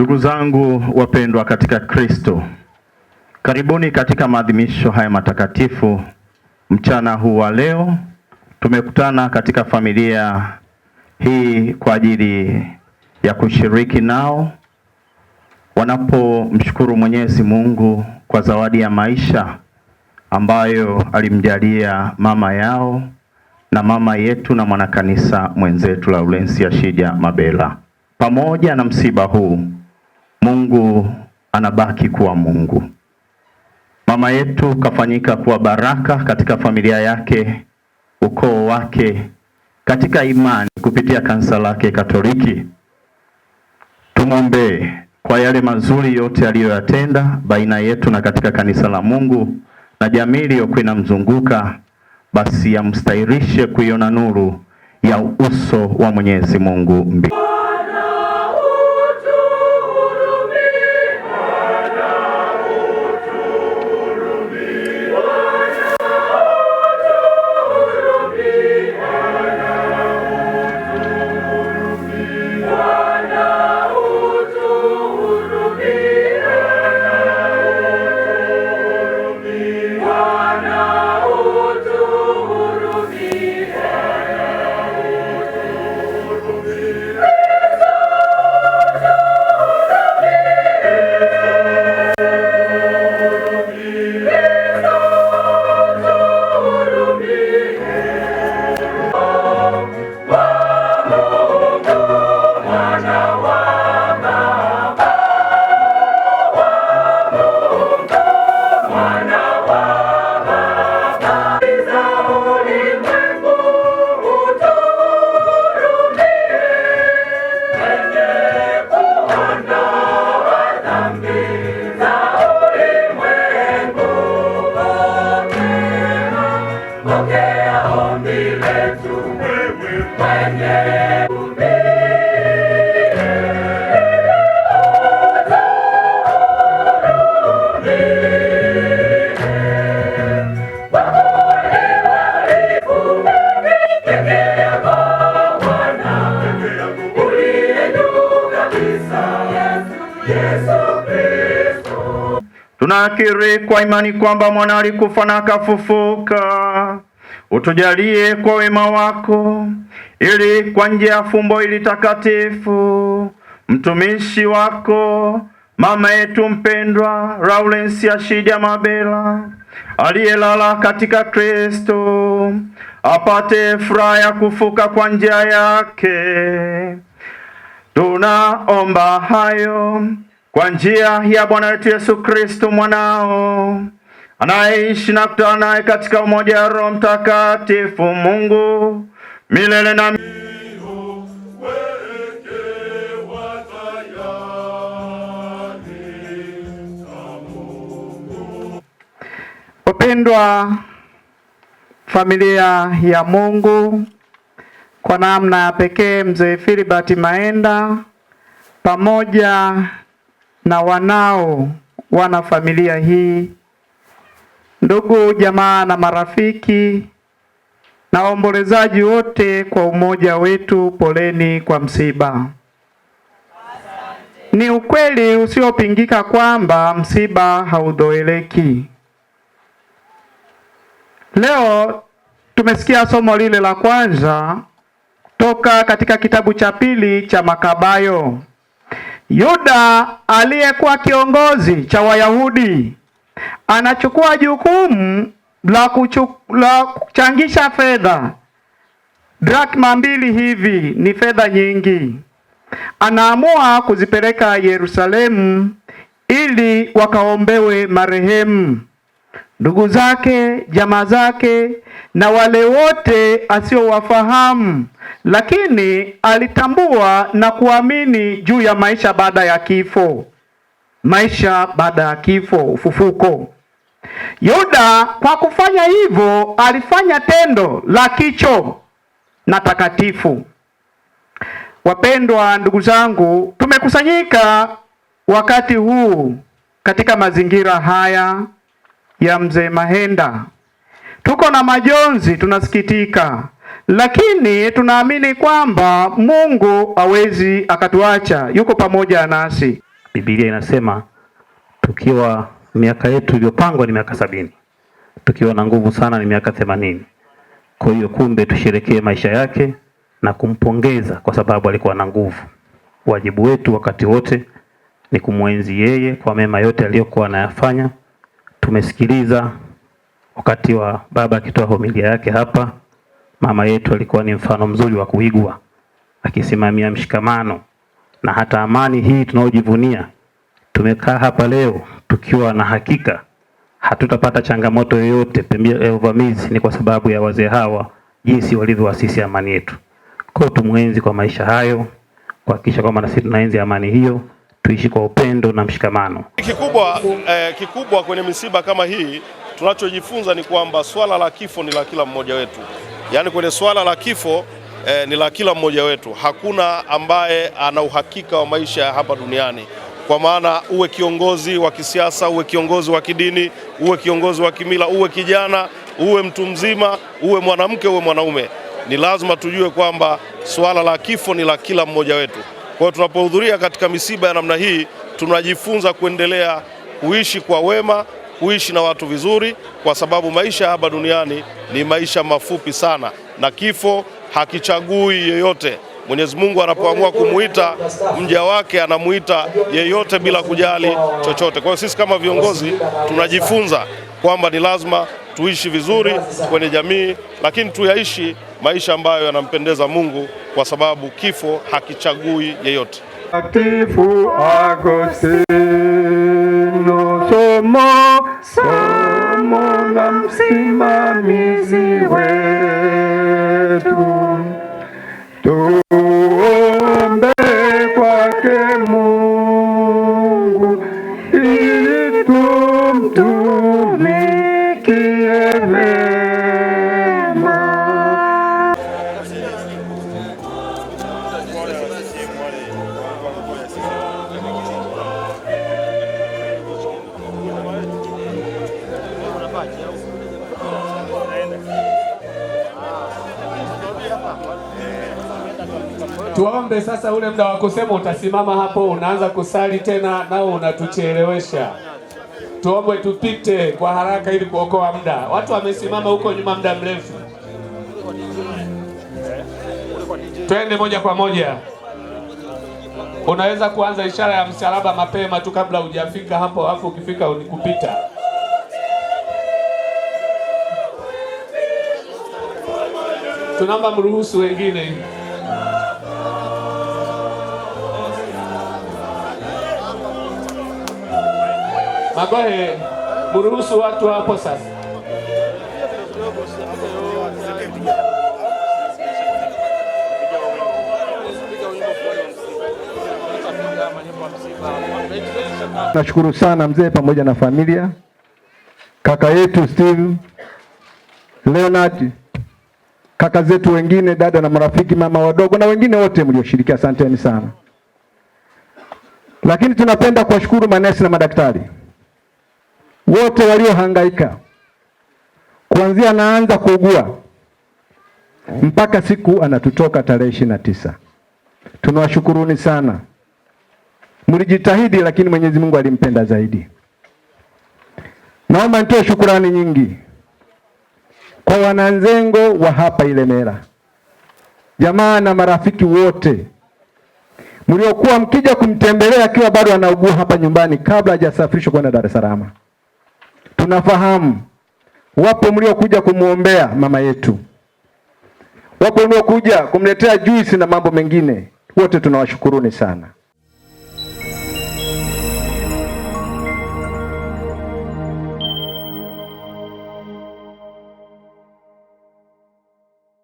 Ndugu zangu wapendwa katika Kristo, karibuni katika maadhimisho haya matakatifu. Mchana huu wa leo tumekutana katika familia hii kwa ajili ya kushiriki nao wanapomshukuru Mwenyezi Mungu kwa zawadi ya maisha ambayo alimjalia mama yao na mama yetu na mwanakanisa mwenzetu Laurensia Shija Mabela. Pamoja na msiba huu, Mungu anabaki kuwa Mungu. Mama yetu kafanyika kuwa baraka katika familia yake, ukoo wake, katika imani kupitia kanisa lake Katoliki. Tumwombee kwa yale mazuri yote aliyoyatenda baina yetu na katika kanisa la Mungu na jamii iliyokuwa inamzunguka, basi amstahirishe kuiona nuru ya uso wa Mwenyezi Mungu mbinguni. Tunakiri kwa imani kwamba mwana alikufa na akafufuka. Utujalie kwa wema wako, ili kwa njia ya fumbo hili takatifu mtumishi wako mama yetu mpendwa Laurensia Shija Mabela aliyelala katika Kristo apate furaha ya kufuka kwa njia yake. Tunaomba hayo kwa njia ya Bwana wetu Yesu Kristo mwanao, anayeishi na kutawala naye katika umoja wa Roho Mtakatifu Mungu milele na wapendwa familia ya Mungu, kwa namna ya pekee mzee Philibert Maenda pamoja na wanao wana familia hii, ndugu jamaa na marafiki na waombolezaji wote, kwa umoja wetu, poleni kwa msiba. Ni ukweli usiopingika kwamba msiba haudhoeleki. Leo tumesikia somo lile la kwanza toka katika kitabu cha pili cha Makabayo. Yuda aliyekuwa kiongozi cha Wayahudi anachukua jukumu la kuchangisha fedha. Drakma 2 hivi ni fedha nyingi. Anaamua kuzipeleka Yerusalemu ili wakaombewe marehemu, ndugu zake, jamaa zake na wale wote asiowafahamu, lakini alitambua na kuamini juu ya maisha baada ya kifo. Maisha baada ya kifo, ufufuko. Yuda kwa kufanya hivyo alifanya tendo la kicho na takatifu. Wapendwa ndugu zangu, tumekusanyika wakati huu katika mazingira haya ya mzee Mahenda. Tuko na majonzi, tunasikitika, lakini tunaamini kwamba Mungu hawezi akatuacha, yuko pamoja nasi. Biblia inasema tukiwa miaka yetu iliyopangwa ni miaka 70. Tukiwa na nguvu sana ni miaka 80. Kwa hiyo kumbe tusherekee maisha yake na kumpongeza kwa sababu alikuwa na nguvu. Wajibu wetu wakati wote ni kumwenzi yeye kwa mema yote aliyokuwa anayafanya. Tumesikiliza wakati wa baba akitoa homilia yake hapa. Mama yetu alikuwa ni mfano mzuri wa kuigwa, akisimamia mshikamano na hata amani hii tunaojivunia. Tumekaa hapa leo tukiwa na hakika hatutapata changamoto yoyote ya uvamizi, ni kwa sababu ya wazee hawa jinsi walivyoasisi amani yetu. Kwa tumwenzi kwa maisha hayo, kuhakikisha kwamba na sisi tunaenzi amani hiyo, tuishi kwa upendo na mshikamano. Kikubwa kwenye misiba kama hii tunachojifunza ni kwamba swala la kifo ni la kila mmoja wetu. Yaani kwenye swala la kifo ni la kila mmoja wetu. Hakuna ambaye ana uhakika wa maisha ya hapa duniani. Kwa maana uwe kiongozi wa kisiasa, uwe kiongozi wa kidini, uwe kiongozi wa kimila, uwe kijana, uwe mtu mzima, uwe mwanamke, uwe mwanaume, ni lazima tujue kwamba swala la kifo ni la kila mmoja wetu. Kwa hiyo tunapohudhuria katika misiba ya namna hii, tunajifunza kuendelea kuishi kwa wema, kuishi na watu vizuri, kwa sababu maisha hapa duniani ni maisha mafupi sana na kifo hakichagui yeyote. Mwenyezi Mungu anapoamua kumuita mja wake anamuita yeyote bila kujali chochote. Kwa hiyo sisi kama viongozi tunajifunza kwamba ni lazima tuishi vizuri kwenye jamii, lakini tuyaishi maisha ambayo yanampendeza Mungu, kwa sababu kifo hakichagui yeyote. Mtakatifu Agostino, somo la msimamizi wetu, tuombe kwake Mungu ili tumtumikie vema. Tuombe sasa, ule muda wa kusema utasimama hapo, unaanza kusali tena, nao unatuchelewesha. Tuombe tupite kwa haraka ili kuokoa muda. Watu wamesimama huko nyuma muda mrefu. Twende moja kwa moja. Unaweza kuanza ishara ya msalaba mapema tu kabla hujafika hapo, afu ukifika unikupita. Tunaomba mruhusu wengine. Magohe, mruhusu watu hapo sasa. Nashukuru sana mzee pamoja na familia, kaka yetu Steve, Leonard, kaka zetu wengine, dada na marafiki, mama wadogo na wengine wote mlioshiriki, asanteni sana. Lakini tunapenda kuwashukuru manesi na madaktari wote waliohangaika kuanzia anaanza kuugua mpaka siku anatutoka tarehe 29. Tunawashukuruni sana. Mlijitahidi, lakini Mwenyezi Mungu alimpenda zaidi. Naomba nitoe shukurani nyingi kwa wananzengo wa hapa Ilemela, jamaa na marafiki wote mliokuwa mkija kumtembelea akiwa bado anaugua hapa nyumbani kabla hajasafirishwa kwenda Dar es Salaam. Tunafahamu wapo mliokuja kumuombea mama yetu, wapo mliokuja kumletea juisi na mambo mengine. Wote tunawashukuruni sana.